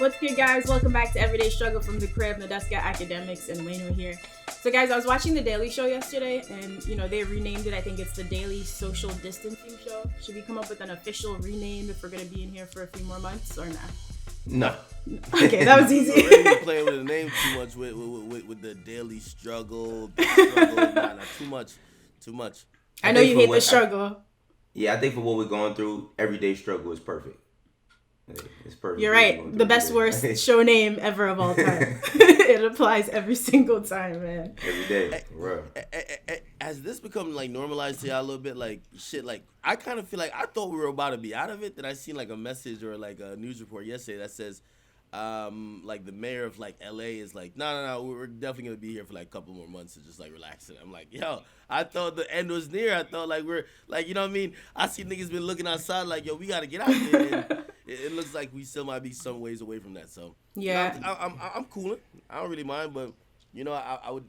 What's good, guys? Welcome back to Everyday Struggle from the Crib. Nadeska, Akademiks, and Wayno here. So, guys, I was watching The Daily Show yesterday, and, they renamed it. I think it's The Daily Social Distancing Show. Should we come up with an official rename if we're going to be in here for a few more months, or not? No. Okay, that was easy. You're playing with the name too much with the Daily Struggle. Nah, too much. I know you hate the struggle. I think for what we're going through, Everyday Struggle is perfect. It's perfect. You're right. The best worst show name ever of all time. It applies every single time, man. Every day. Bro. Has this become like normalized to y'all a little bit? Like shit, like I kind of feel like I thought we were about to be out of it. Then I seen like a message or like a news report yesterday that says like the mayor of like LA is like, no, we're definitely gonna be here for like a couple more months and just like relaxing. I'm like, yo, I thought the end was near. I thought like we're like, you know what I mean? I see niggas been looking outside like, yo, we gotta get out there. And it looks like we still might be some ways away from that. So yeah, I'm cooling. I don't really mind, but I would.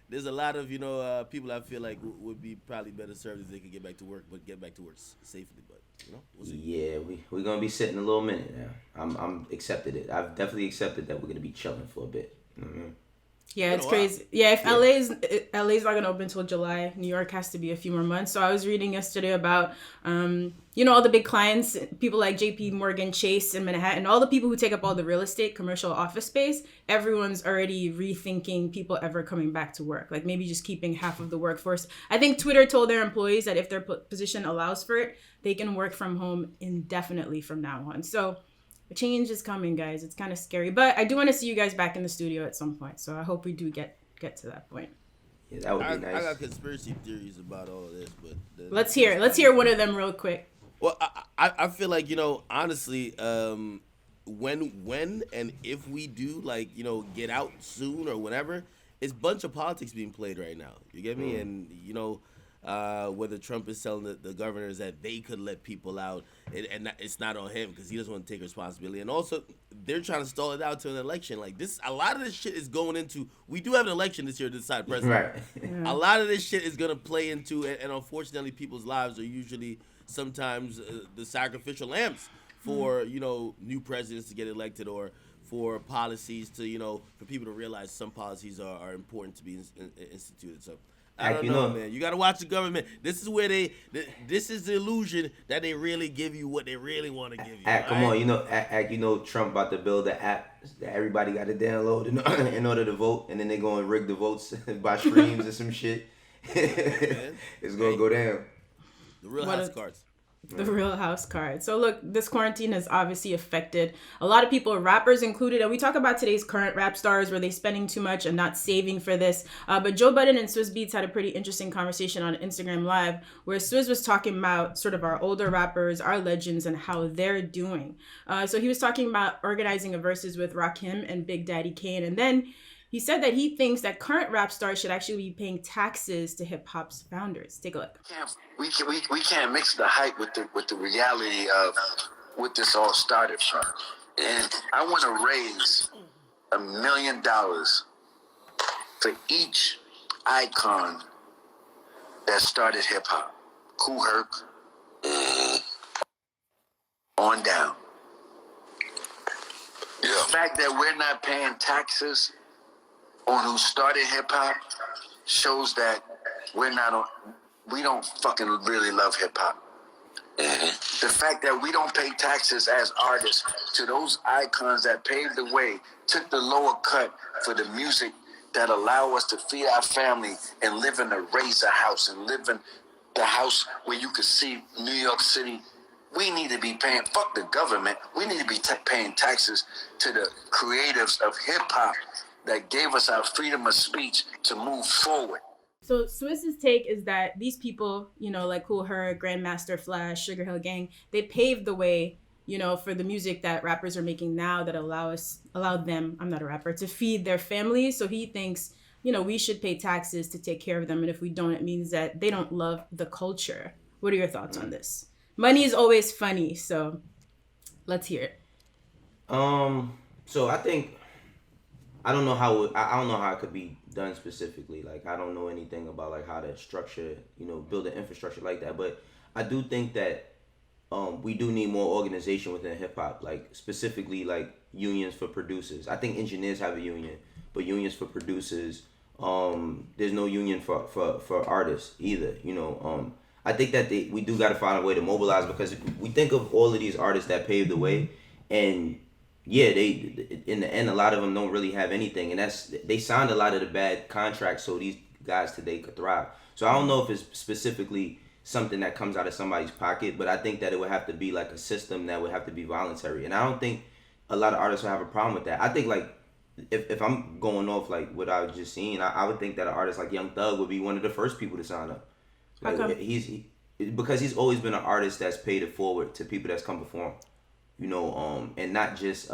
There's a lot of people I feel like would be probably better served if they could get back to work, but get back to work safely. But we'll see. Yeah, we're gonna be sitting a little minute now. I'm accepted it. I've definitely accepted that we're gonna be chilling for a bit. Mm-hmm. Yeah, it's crazy. Yeah, if LA's not gonna open until July, New York has to be a few more months. So I was reading yesterday about all the big clients, people like JP Morgan Chase in Manhattan, all the people who take up all the real estate, commercial office space, everyone's already rethinking people ever coming back to work. Like maybe just keeping half of the workforce. I think Twitter told their employees that if their position allows for it, they can work from home indefinitely from now on. So the change is coming, guys. It's kind of scary, but I do want to see you guys back in the studio at some point. So I hope we do get to that point. Yeah, that would be nice. I got conspiracy theories about all of this, but let's hear one of them real quick. Well, I feel like honestly, when and if we do get out soon or whatever, it's a bunch of politics being played right now. You get me? And whether Trump is telling the governors that they could let people out, and it's not on him because he doesn't want to take responsibility. And also, they're trying to stall it out to an election. Like this, a lot of this shit is going into. We do have an election this year to decide president. Right. A lot of this shit is gonna play into, and unfortunately, people's lives are usually sometimes the sacrificial lambs for new presidents to get elected, or for policies to for people to realize some policies are important to be instituted. So. I don't know, man. You got to watch the government. This is where this is the illusion that they really give you what they really want to give you. Come on, Trump about to build an app that everybody got to download in order to vote, and then they go and rig the votes by streams or some shit. It's going to go down. The real house cards. The real house card. So look, this quarantine has obviously affected a lot of people, rappers included. And we talk about today's current rap stars. Were they spending too much and not saving for this? But Joe Budden and Swizz Beatz had a pretty interesting conversation on Instagram Live, where Swizz was talking about sort of our older rappers, our legends, and how they're doing. So he was talking about organizing a verses with Rakim and Big Daddy Kane. And then he said that he thinks that current rap stars should actually be paying taxes to hip hop's founders. Take a look. We can't mix the hype with the reality of what this all started from. And I want to raise $1 million for each icon that started hip hop. Kool Herc, on down. Yeah. The fact that we're not paying taxes on who started hip hop shows that we don't fucking really love hip hop. The fact that we don't pay taxes as artists to those icons that paved the way, took the lower cut for the music that allow us to feed our family and live in a razor house and live in the house where you could see New York City. We need to be paying, fuck the government, we need to be paying taxes to the creatives of hip hop that gave us our freedom of speech to move forward. So Swizz's take is that these people, like Kool Herc, Grandmaster Flash, Sugar Hill Gang, they paved the way, for the music that rappers are making now that allowed them, I'm not a rapper, to feed their families. So he thinks, we should pay taxes to take care of them. And if we don't, it means that they don't love the culture. What are your thoughts on this? Money is always funny, so let's hear it. So I think, I don't know how it could be done specifically. Like, I don't know anything about like how to structure, build an infrastructure like that. But I do think that we we do need more organization within hip hop, like specifically like unions for producers. I think engineers have a union, but unions for producers, there's no union for artists either. I think that we do got to find a way to mobilize, because we think of all of these artists that paved the way, and yeah, they in the end a lot of them don't really have anything, and they signed a lot of the bad contracts so these guys today could thrive. So I don't know if it's specifically something that comes out of somebody's pocket, but I think that it would have to be like a system that would have to be voluntary, and I don't think a lot of artists will have a problem with that. I think like if I'm going off like what I was just seeing, I would think that an artist like Young Thug would be one of the first people to sign up. Like because he's always been an artist that's paid it forward to people that's come before him, and not just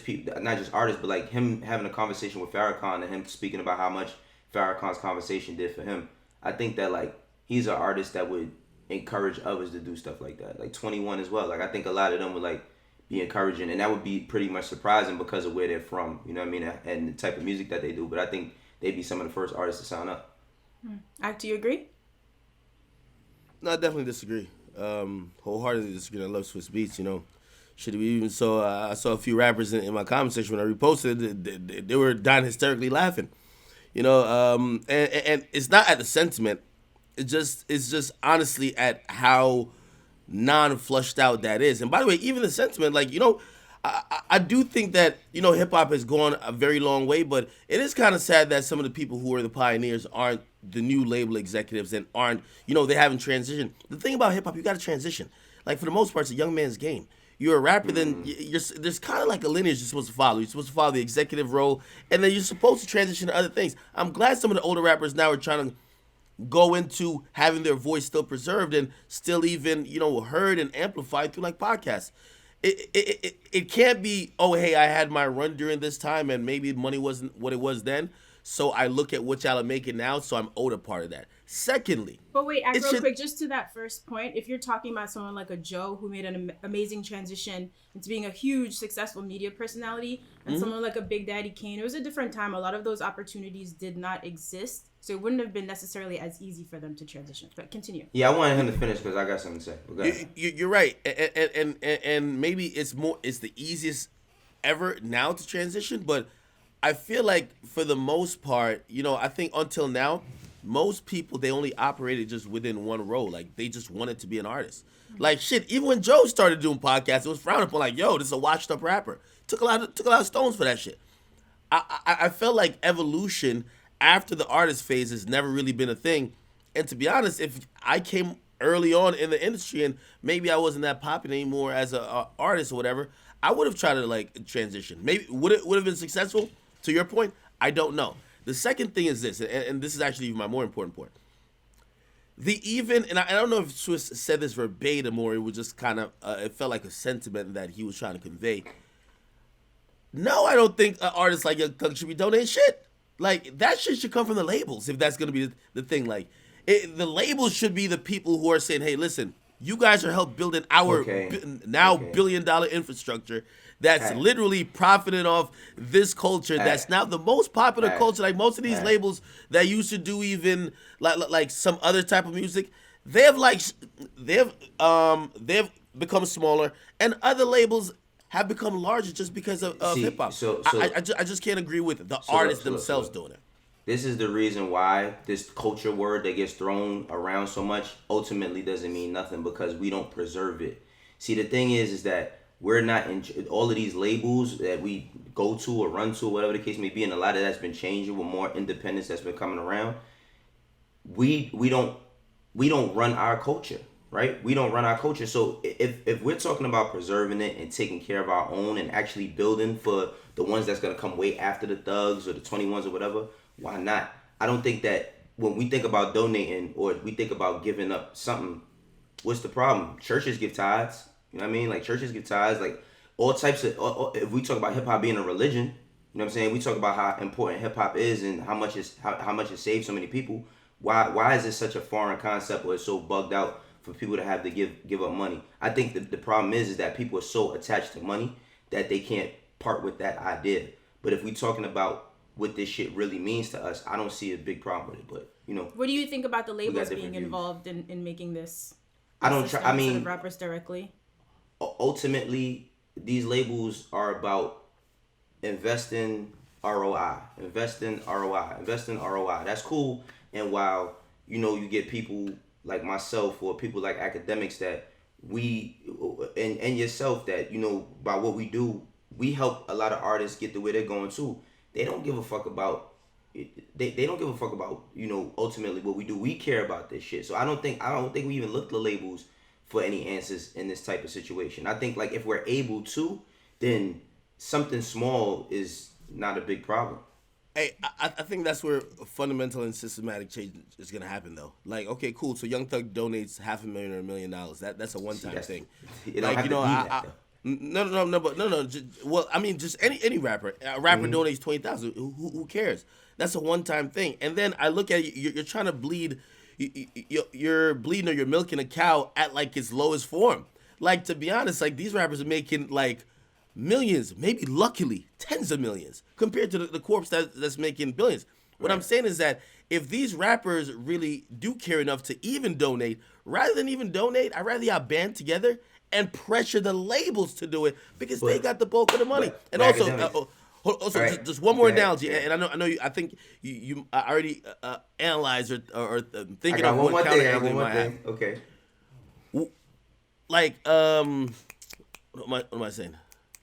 people, not just artists, but like him having a conversation with Farrakhan and him speaking about how much Farrakhan's conversation did for him. I think that like he's an artist that would encourage others to do stuff like that. Like 21 as well. Like I think a lot of them would like be encouraging, and that would be pretty much surprising because of where they're from. You know what I mean? And the type of music that they do. But I think they'd be some of the first artists to sign up. Do you agree? No, I definitely disagree. Wholeheartedly disagree. I love Swizz Beatz. Should we even saw I saw a few rappers in my comment section when I reposted it, they were dying hysterically laughing. And it's not at the sentiment. It's just honestly at how non-flushed out that is. And by the way, even the sentiment, like, I do think that, hip hop has gone a very long way, but it is kind of sad that some of the people who are the pioneers aren't the new label executives and aren't, they haven't transitioned. The thing about hip hop, you got to transition. Like, for the most part, it's a young man's game. You're a rapper, then there's kind of like a lineage you're supposed to follow. You're supposed to follow the executive role, and then you're supposed to transition to other things. I'm glad some of the older rappers now are trying to go into having their voice still preserved and still even, heard and amplified through like podcasts. It can't be, oh, hey, I had my run during this time and maybe money wasn't what it was then, so I look at what y'all are making now, so I'm owed a part of that. Secondly, but wait, real quick, just to that first point, if you're talking about someone like a Joe who made an amazing transition into being a huge successful media personality, and someone like a Big Daddy Kane, it was a different time. A lot of those opportunities did not exist, so it wouldn't have been necessarily as easy for them to transition. But continue. Yeah, I wanted him to finish because I got something to say. You're right, and maybe it's the easiest ever now to transition, but I feel like for the most part, I think until now, most people, they only operated just within one role. Like, they just wanted to be an artist. Like, shit, even when Joe started doing podcasts, it was frowned upon. Like, yo, this is a washed up rapper. Took a lot of stones for that shit. I felt like evolution after the artist phase has never really been a thing. And to be honest, if I came early on in the industry and maybe I wasn't that popular anymore as a artist or whatever, I would have tried to like transition. Maybe would have been successful. To your point, I don't know. The second thing is this, and this is actually my more important point. And I don't know if Swizz said this verbatim or it was just kind of, it felt like a sentiment that he was trying to convey. No, I don't think artists like Young Thug should be donating shit. Like, that shit should come from the labels if that's going to be the thing. Like, the labels should be the people who are saying, hey, listen, you guys are helping building our $1 billion infrastructure that's literally profiting off this culture that's now the most popular culture. Like most of these labels that used to do even like some other type of music, they've become smaller, and other labels have become larger just because of hip hop. I just can't agree with it. The artists themselves doing it. This is the reason why this culture word that gets thrown around so much ultimately doesn't mean nothing, because we don't preserve it. See, the thing is that we're not in all of these labels that we go to or run to, or whatever the case may be, and a lot of that's been changing with more independence that's been coming around. We don't run our culture, right? We don't run our culture. So if we're talking about preserving it and taking care of our own and actually building for the ones that's gonna come way after the Thugs or the 21s or whatever, why not? I don't think that when we think about donating or we think about giving up something, what's the problem? Churches give tithes. You know what I mean? Like, churches give tithes. Like, all types of... if we talk about hip-hop being a religion, you know what I'm saying? We talk about how important hip-hop is and how much it saves so many people. Why is this such a foreign concept, or it's so bugged out for people to have to give up money? I think the problem is that people are so attached to money that they can't part with that idea. But if we're talking about what this shit really means to us, I don't see a big problem with it. But, what do you think about the labels being involved in making this I don't try. I instead mean, of rappers directly. ultimately, these labels are about investing ROI, investing ROI, investing ROI. That's cool. And while you get people like myself or people like academics that we and yourself that by what we do, we help a lot of artists get to where they're going too. They don't give a fuck about. They don't give a fuck about ultimately what we do. We care about this shit. So I don't think we even look to labels for any answers in this type of situation. I think like if we're able to, then something small is not a big problem. Hey, I think that's where fundamental and systematic change is gonna happen, though. Like, okay, cool. So Young Thug donates $500,000 or $1 million. That's a one-time thing. It don't have to be that, No. Well, I mean, just any rapper. A rapper donates $20,000. Who cares? That's a one-time thing. And then I look at it, you're trying to bleed. You're bleeding or you're milking a cow at like its lowest form. Like, to be honest, like these rappers are making like millions, maybe luckily tens of millions, compared to the corpse that's making billions. What I'm saying is that if these rappers really do care enough to even donate, rather than even donate, I'd rather y'all band together and pressure the labels to do it because they got the bulk of the money. And also, right. just one more analogy, and I know I think you already analyzed or thinking of one what more counter thing. might have. Okay. Like, what am I saying?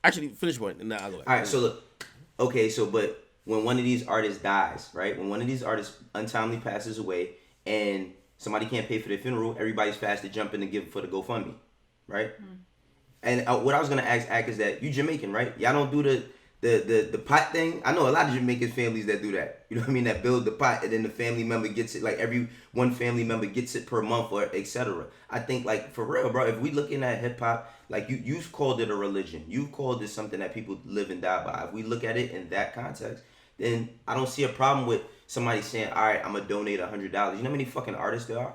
Actually, finish one, and then I'll go back. All right, so look. Okay, so but when one of these artists dies, right? When one of these artists untimely passes away and somebody can't pay for their funeral, everybody's fast to jump in and give for the GoFundMe, right? And what I was gonna ask Ak is that you Jamaican, right? Y'all don't do the pot thing. I know a lot of Jamaican families that do that. You know what I mean? That build the pot and then the family member gets it. Like every one family member gets it per month or etc. I think like for real, bro. If we looking at hip hop, like you've called it a religion. You've called it something that people live and die by. If we look at it in that context, then I don't see a problem with somebody saying, all right, I'm gonna donate $100. You know how many fucking artists there are?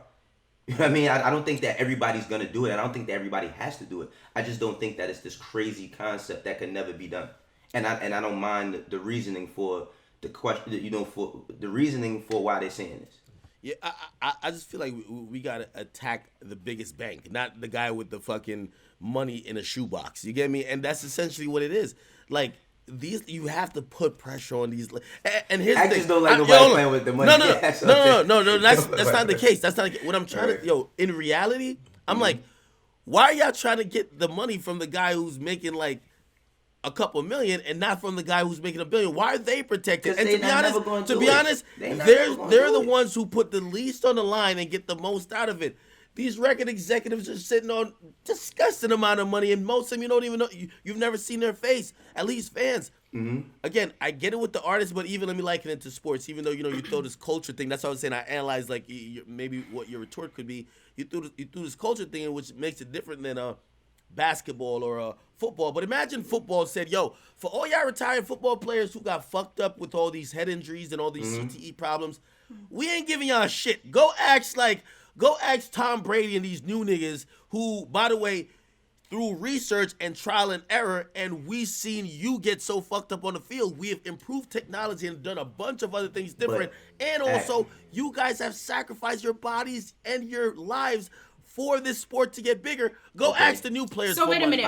You know what I mean? I don't think that everybody's gonna do it. I don't think that everybody has to do it. I just don't think that it's this crazy concept that could never be done. And I don't mind the reasoning for the question, for the reasoning for why they're saying this. Yeah, I just feel like we gotta attack the biggest bank, not the guy with the fucking money in a shoebox. You get me? And that's essentially what it is. Like these, you have to put pressure on these. And here's the thing. I just don't like nobody playing with the money. No. That's not the case. That's not what I'm trying to. In reality, I'm like, why are y'all trying to get the money from the guy who's making like a couple million and not from the guy who's making $1 billion? Why are they protected? And to be honest, they're the ones who put the least on the line and get the most out of it. These record executives are sitting on disgusting amount of money, and most of them you don't even know. You've never seen their face, at least fans. Again, I get it with the artists, but even let me liken it to sports. Even though you throw this culture thing, that's what I was saying. I analyzed like maybe what your retort could be. You threw this culture thing in, which makes it different than basketball or football. But imagine football said, yo, for all y'all retired football players who got fucked up with all these head injuries and all these CTE problems, we ain't giving y'all shit. Go ask Tom Brady and these new niggas who, by the way, through research and trial and error, and we seen you get so fucked up on the field. We have improved technology and done a bunch of other things different. And also, you guys have sacrificed your bodies and your lives for this sport to get bigger. Go ask the new players. So wait a minute.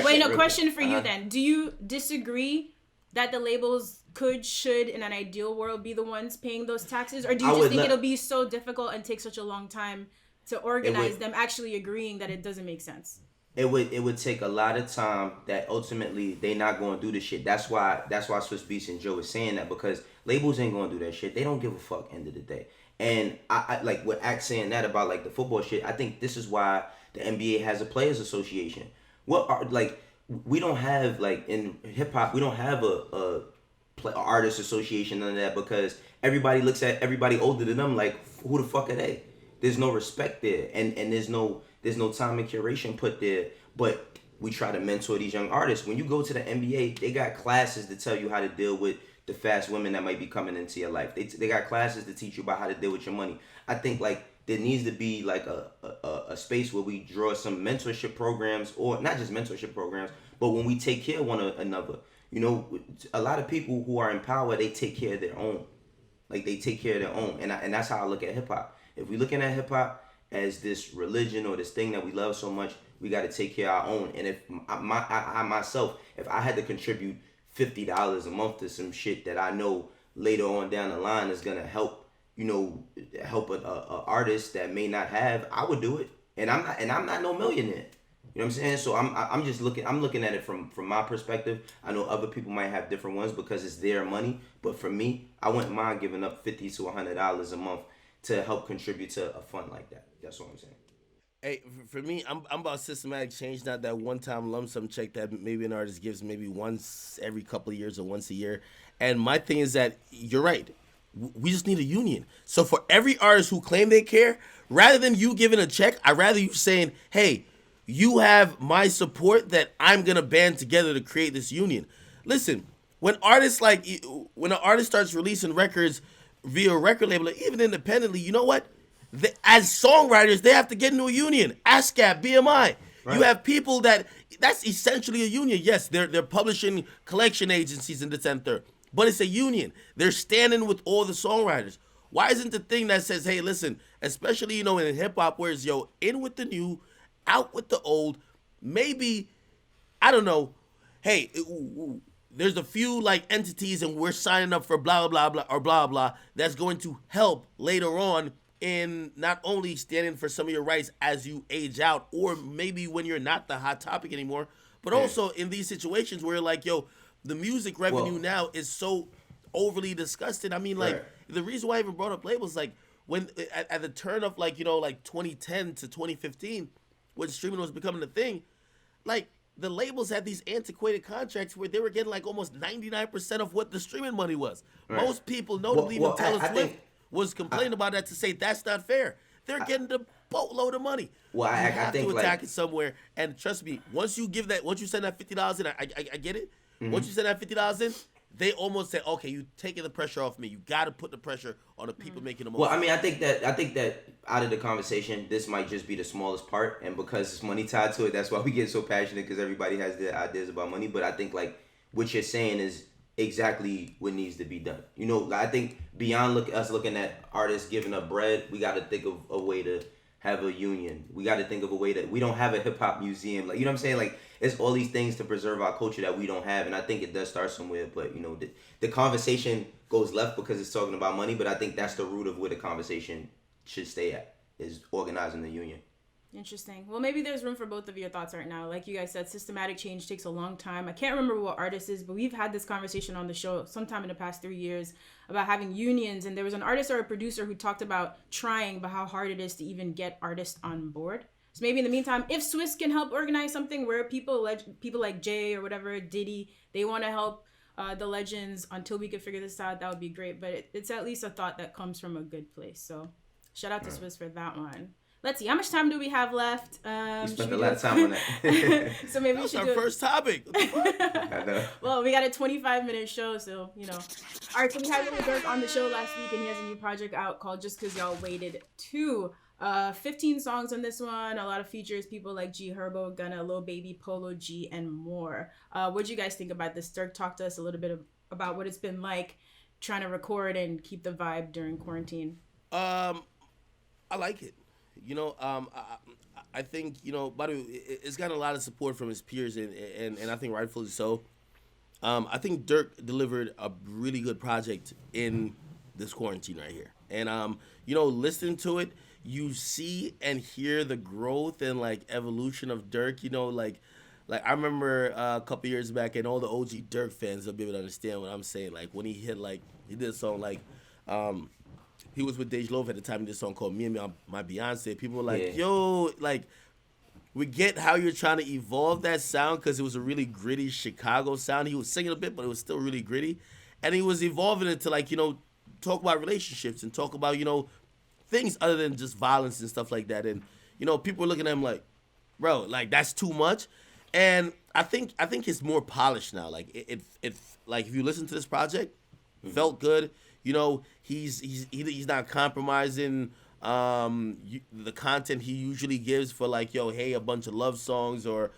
Wait, question for you Uh-huh. then. Do you disagree that the labels should, in an ideal world, be the ones paying those taxes? Or do you just think it'll be so difficult and take such a long time to organize them actually agreeing that it doesn't make sense? It would take a lot of time that ultimately they not going to do this shit. That's why Swizz Beatz and Joe is saying that, because labels ain't going to do that shit. They don't give a fuck end of the day. And I like what Act saying that about like the football shit. I think this is why the NBA has a players association. We don't have like in hip hop, we don't have a artist association, none of that, because everybody looks at everybody older than them like, who the fuck are they? There's no respect there, and there's no time and curation put there. But we try to mentor these young artists. When you go to the NBA, they got classes to tell you how to deal with the fast women that might be coming into your life. They got classes to teach you about how to deal with your money. I think like there needs to be like a space where we draw some mentorship programs, or not just mentorship programs, but when we take care of one another. A lot of people who are in power, they take care of their own. Like they take care of their own, and that's how I look at hip hop. If we looking at hip hop, as this religion or this thing that we love so much, we got to take care of our own. And if I myself, if I had to contribute $50 a month to some shit that I know later on down the line is gonna help, help a artist that may not have, I would do it. And I'm not no millionaire. You know what I'm saying? So I'm just looking at it from my perspective. I know other people might have different ones because it's their money, but for me, I wouldn't mind giving up $50 to $100 a month to help contribute to a fund like that. That's what I'm saying. Hey, for me, I'm about systematic change, not that one-time lump sum check that maybe an artist gives maybe once every couple of years or once a year. And my thing is that you're right. We just need a union. So for every artist who claim they care, rather than you giving a check, I'd rather you saying, hey, you have my support that I'm going to band together to create this union. Listen, when an artist starts releasing records via a record label, or even independently, you know what? As songwriters, they have to get into a union. ASCAP, BMI. Right. You have people that's essentially a union. Yes, they're publishing collection agencies in the center, but it's a union. They're standing with all the songwriters. Why isn't the thing that says, hey, listen, especially, in hip hop, where it's, in with the new, out with the old, maybe, I don't know, hey, there's a few entities and we're signing up for blah, blah, blah, or blah, blah, that's going to help later on in not only standing for some of your rights as you age out, or maybe when you're not the hot topic anymore, but also in these situations where the music revenue now is so overly disgusted. I mean, the reason why I even brought up labels, when at the turn of 2010 to 2015, when streaming was becoming a thing, the labels had these antiquated contracts where they were getting almost 99% of what the streaming money was. Right. Most people, notably even Taylor Swift, was complaining about that to say that's not fair. They're getting the boatload of money. Well, I have to attack it somewhere. And trust me, once you send that $50 in, I get it. Mm-hmm. Once you send that $50 in, they almost say, okay, you taking the pressure off me. You got to put the pressure on the people making the most. Well, I mean, I think that out of the conversation, this might just be the smallest part, and because it's money tied to it, that's why we get so passionate, because everybody has their ideas about money. But I think what you're saying is exactly what needs to be done. I think beyond us looking at artists giving up bread, we got to think of a way to have a union. We got to think of a way that we don't have a hip hop museum. You know what I'm saying? It's all these things to preserve our culture that we don't have, and I think it does start somewhere. But the conversation goes left because it's talking about money. But I think that's the root of where the conversation should stay at, is organizing the union. Interesting. Well, maybe there's room for both of your thoughts right now. Like you guys said, systematic change takes a long time. I can't remember what artist is, but we've had this conversation on the show sometime in the past 3 years about having unions. And there was an artist or a producer who talked about trying, but how hard it is to even get artists on board. So maybe in the meantime, if Swizz can help organize something where people like Jay or whatever, Diddy, they want to help the legends until we can figure this out, that would be great. But it's at least a thought that comes from a good place. So shout out to Swizz for that one. Let's see, how much time do we have left? You spent a lot of time on that. So maybe we should do our first topic. I know. Well, we got a 25-minute show, so, All right, so we had Lil Durk on the show last week, and he has a new project out called Just Cause Y'all Waited 2. 15 songs on this one, a lot of features, people like G Herbo, Gunna, Lil Baby, Polo G, and more. What'd you guys think about this? Durk, talk to us a little bit about what it's been like trying to record and keep the vibe during quarantine. I like it. I think, by the way, it's gotten a lot of support from his peers, and I think rightfully so. I think Durk delivered a really good project in this quarantine right here. And, listening to it, you see and hear the growth and, evolution of Durk. I remember a couple years back, and all the OG Durk fans will be able to understand what I'm saying. When he hit, he did a song he was with Dej Loaf at the time. He did a song called Me and My Beyonce. People were like, yo, we get how you're trying to evolve that sound, because it was a really gritty Chicago sound. He was singing a bit, but it was still really gritty. And he was evolving it to, talk about relationships and talk about, things other than just violence and stuff like that. And, people were looking at him like, bro, that's too much. And I think it's more polished now. It if you listen to this project, felt good. He's not compromising the content he usually gives for a bunch of love songs, or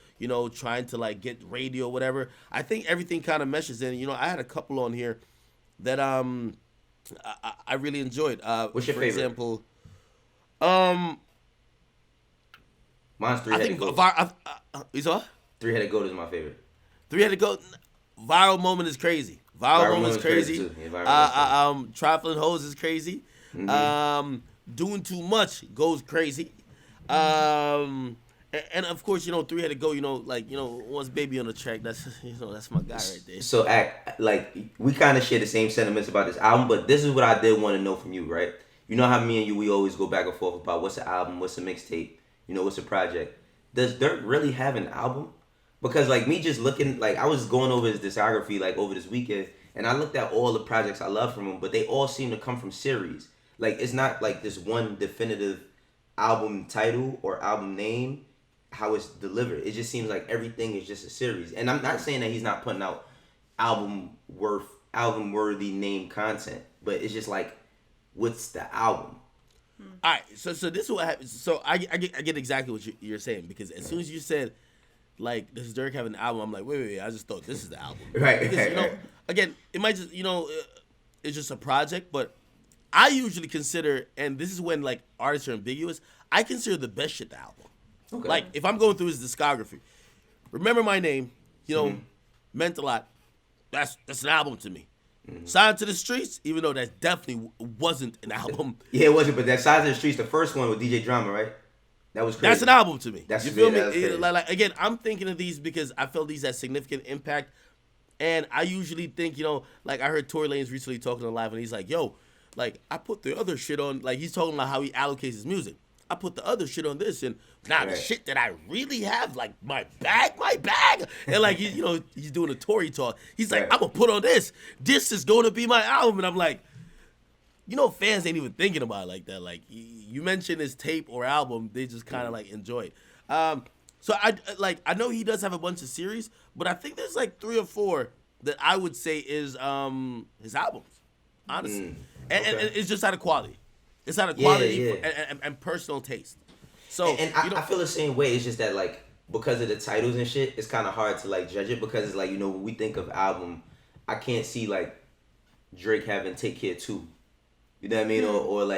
trying to get radio or whatever. I think everything kind of meshes in. I had a couple on here that I really enjoyed. What's your favorite? For example, Mine's Three-Headed Goat. You saw? Three-Headed Goat is my favorite. Three-Headed Goat. Viral moment is crazy. Viral moment is crazy. Too. Yeah, Trifling hoes is crazy. Mm-hmm. Doing too much goes crazy. And of course, Three-Headed Goat, once Baby on the track, that's my guy right there. So, we kind of share the same sentiments about this album, but this is what I did want to know from you, right? You know how me and you, we always go back and forth about what's an album, what's a mixtape, what's a project. Does Durk really have an album? Because, me just looking, I was going over his discography, over this weekend, and I looked at all the projects I love from him, but they all seem to come from series. It's not, this one definitive album title or album name, how it's delivered. It just seems like everything is just a series. And I'm not saying that he's not putting out album-worthy name content, but it's just what's the album? All right, so this is what happens. So I get exactly what you're saying, because as soon as you said, does Durk have an album? I'm like, wait, I just thought this is the album. Right. Because, again, it might just, it's just a project, but I usually consider, and this is when, artists are ambiguous, I consider the best shit the album. Okay. If I'm going through his discography, Remember My Name, meant a lot. That's an album to me. Mm-hmm. Sign to the Streets, even though that definitely wasn't an album. Yeah, it wasn't, but that Sign to the Streets, the first one with DJ Drama, right? That was crazy. That's an album to me. You feel me? Again, I'm thinking of these because I felt these had significant impact. And I usually think, I heard Tory Lanez recently talking on live, and he's like, yo, I put the other shit on, he's talking about how he allocates his music. I put the other shit on this, and the shit that I really have, my bag. And he's doing a Tory talk. He's like, I'm gonna put on this. This is gonna be my album. And I'm like, fans ain't even thinking about it like that. You mention his tape or album, they just kind of enjoy it. So I know he does have a bunch of series, but I think there's 3 or 4 that I would say is his albums, honestly. And it's just out of quality. It's out of quality and personal taste. So I feel the same way. It's just that because of the titles and shit, it's kind of hard to judge it, because it's when we think of album, I can't see Drake having Take Care 2. You know what I mean? Or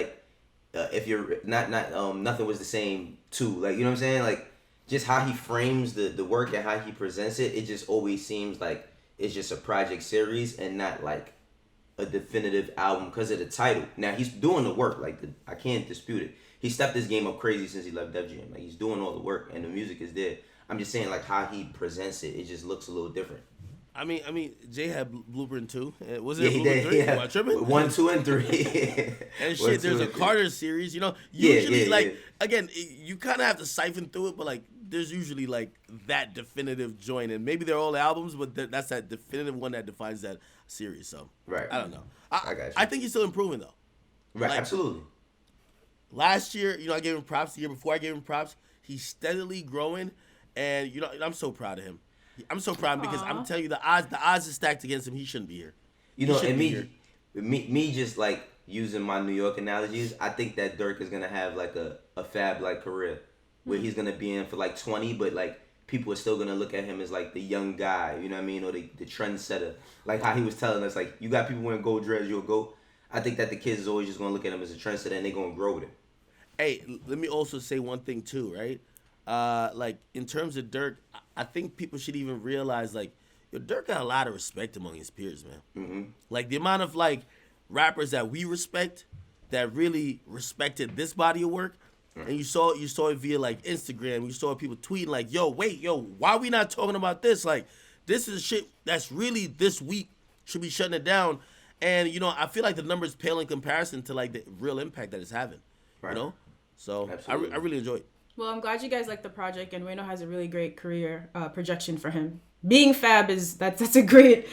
if you're not Nothing Was the Same 2. You know what I'm saying? Just how he frames the work and how he presents it, it just always seems like it's just a project series and not a definitive album because of the title. Now he's doing the work, I can't dispute it. He stepped this game up crazy since he left Def Jam. He's doing all the work and the music is there. I'm just saying how he presents it, it just looks a little different. I mean, Jay had Blueprint 2. Was it Blueprint 3? Yeah. Am I tripping? 1, 2, and 3. And shit, there's a Carter series. Usually, again, you kind of have to siphon through it, but there's usually that definitive joint, and maybe they're all albums, but that's that definitive one that defines that series. So right, I don't know. I got you. I think he's still improving though. Right, absolutely. Last year, I gave him props. The year before, I gave him props. He's steadily growing, and I'm so proud of him. I'm so proud because I'm telling you, the odds are stacked against him. He shouldn't be here. And me just using my New York analogies, I think that Durk is gonna have a fab career where he's gonna be in for 20, but people are still gonna look at him as the young guy, you know what I mean, or the trendsetter. How he was telling us, you got people wearing gold dreads, you'll go. I think that the kids is always just gonna look at him as a trendsetter, and they're gonna grow with him. Hey, let me also say one thing too, right? In terms of Durk, I think people should even realize Durk got a lot of respect among his peers, man. Mm-hmm. The amount of rappers that we respect that really respected this body of work, and you saw it via Instagram. You saw people tweeting yo, why are we not talking about this? This is shit that's really this week should be shutting it down. And I feel the numbers pale in comparison to the real impact that it's having. Right. So I really enjoy it. Well, I'm glad you guys like the project, and Wayno has a really great career projection for him. Being fab that's a great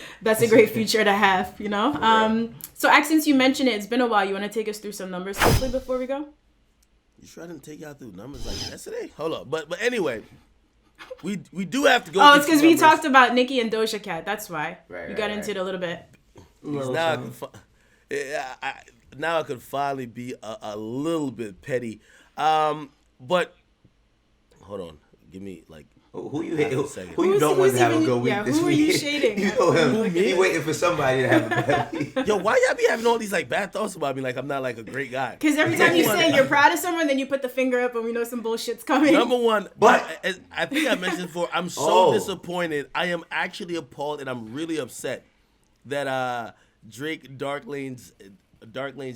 feature to have, Right. So, since you mentioned it, it's been a while. You want to take us through some numbers quickly before we go? You sure I didn't take y'all through numbers yesterday? Hold on, but anyway, we do have to go. Oh, it's because we talked about Nicki and Doja Cat. That's why we got into it a little bit. Now I could finally be a little bit petty, but hold on, give me Who you hate? Who Who's- you don't want who's to have a even- good week yeah, this who are week? you shading? You know him. Who He waiting for somebody to have a bad week. Yo, why y'all be having all these like bad thoughts about me? Like I'm not like a great guy. Because every time you say you're proud of someone, then you put the finger up and we know some bullshit's coming. Number one, But- I think I mentioned before, I'm so Oh. disappointed. I am actually appalled and I'm really upset that Drake Dark Lane's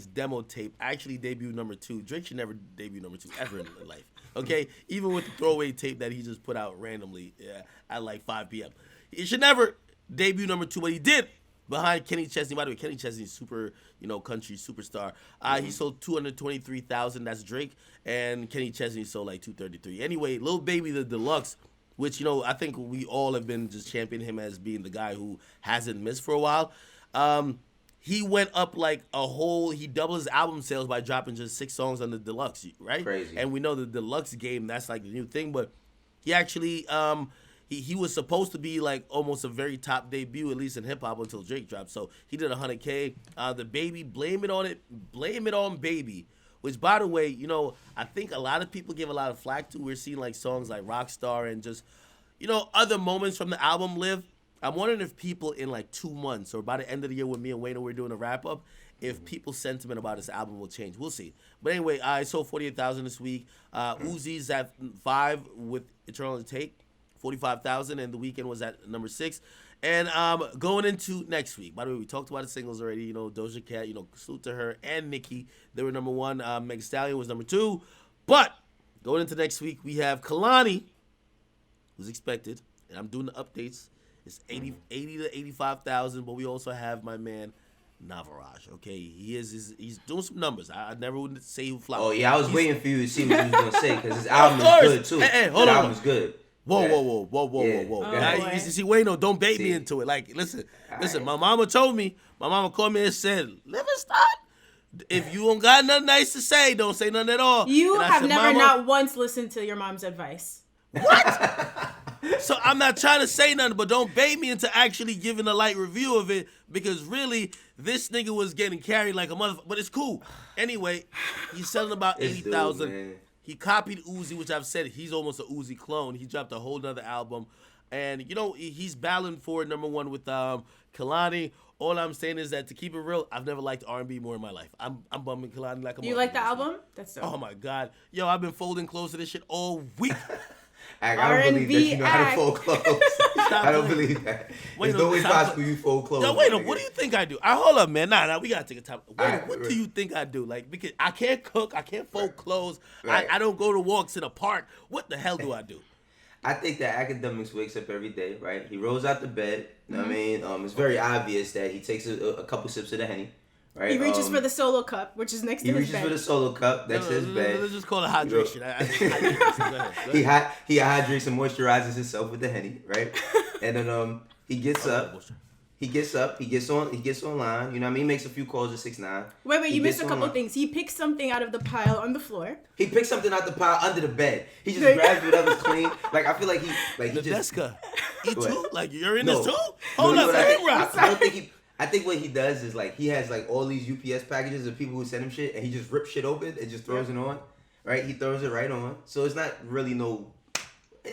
demo tape actually debuted number 2. Drake should never debut number 2 ever in life. Okay? Even with the throwaway tape that he just put out randomly at like 5 p.m. He should never debut number 2, but he did. Behind Kenny Chesney. By the way, Kenny Chesney's super, country superstar. He sold 223,000. That's Drake. And Kenny Chesney sold like 233. Anyway, Lil Baby the deluxe, which I think we all have been just championing him as being the guy who hasn't missed for a while. He went up like he doubled his album sales by dropping just 6 songs on the deluxe, right? Crazy. And we know the deluxe game, that's like the new thing, but he actually he was supposed to be like almost a very top debut, at least in hip hop, until Drake dropped. So he did 100K. DaBaby, blame it on Baby. Which, by the way, I think a lot of people give a lot of flack to. We're seeing like songs like Rockstar and just, other moments from the album live. I'm wondering if people in like 2 months or by the end of the year when me and Wayno we're doing a wrap up, if people's sentiment about this album will change. We'll see. But anyway, I sold 48,000 this week. Uzi's at 5 with Eternal Take, 45,000, and The Weeknd was at number 6. And going into next week, by the way, we talked about the singles already. Doja Cat, salute to her and Nicki. They were number 1. Meg Stallion was number 2. But going into next week, we have Kalani, who's expected, and I'm doing the updates. It's 80 to 85,000, but we also have my man Navaraj. Okay, he's doing some numbers. I never would say who flopped. Oh yeah, I was waiting for you to see what you was gonna say because his album is good too. Hey, hold his on. album's good. Whoa. Yeah. Now, you see, Wayno, don't bait me into it. Like, listen. My mama told me. My mama called me and said, "Live and start. If you don't got nothing nice to say, don't say nothing at all." You And I have said, never "Mama, not once listened to your mom's advice. So I'm not trying to say nothing, but don't bait me into actually giving a light review of it because really, this nigga was getting carried like a motherfucker. But it's cool. Anyway, he's selling about 80,000. He copied Uzi, which I've said he's almost a Uzi clone. He dropped a whole nother album. And, he's battling for number 1 with Kalani. All I'm saying is that to keep it real, I've never liked R&B more in my life. I'm bumming Kalani like a motherfucker. You like the album? That's so. Oh, my God. Yo, I've been folding clothes to this shit all week. I don't believe that you know how to fold clothes. I don't playing. believe that. Wait, There's no way possible you fold clothes. Yo, wait, what do you think I do? Hold up, man. Nah, we gotta take a time. Right, what do you think I do? Like, because I can't cook, I can't fold clothes, Right. I don't go to walks in the park. What the hell do I do? I think that Akademiks wakes up every day, right? He rolls out the bed. You know what I mean? It's very obvious that he takes a couple sips of the Henny, right? He reaches for the solo cup, which is next to He his reaches bed. for the solo cup next to his bed. Let's just call it hydration. He hydrates and moisturizes himself with the Henny, right? And then he gets up. He gets online. You know what I mean? He makes a few calls at 6ix9ine. Wait, you missed a couple things. He picks something out of the pile on the floor. He picks something out the pile under the bed. He just grabs whatever's clean. Like I feel like he just. Nadeska, you too? What? Like you're in No. this too? No, Hold you know up, what I think? Rock. I don't think he. I think what he does is like he has like all these UPS packages of people who send him shit, and he just rips shit open and just throws it on. Right? He throws it right on. So it's not really no.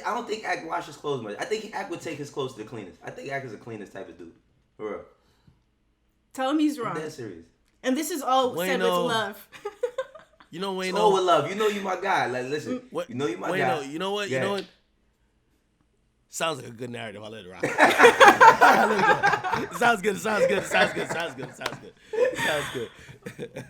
I don't think Ak washes clothes much. I think Ak would take his clothes to the cleaners. I think Ak is the cleanest type of dude. For real. Tell him he's wrong. I'm dead serious. And this is all said with love. You know, Wayno. Oh, with love. You know you my guy. Like, listen. You know you my guy. You know what? Yeah. You know what? Sounds like a good narrative. I'll let it rock. Sounds good.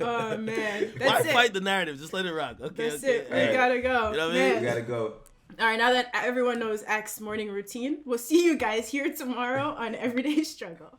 Oh, man. Why That's it. fight the narrative? Just let it rock. Okay, That's okay. it. We gotta go. You know what I mean? Man. We gotta go. All right, now that everyone knows Ak's morning routine, we'll see you guys here tomorrow on Everyday Struggle.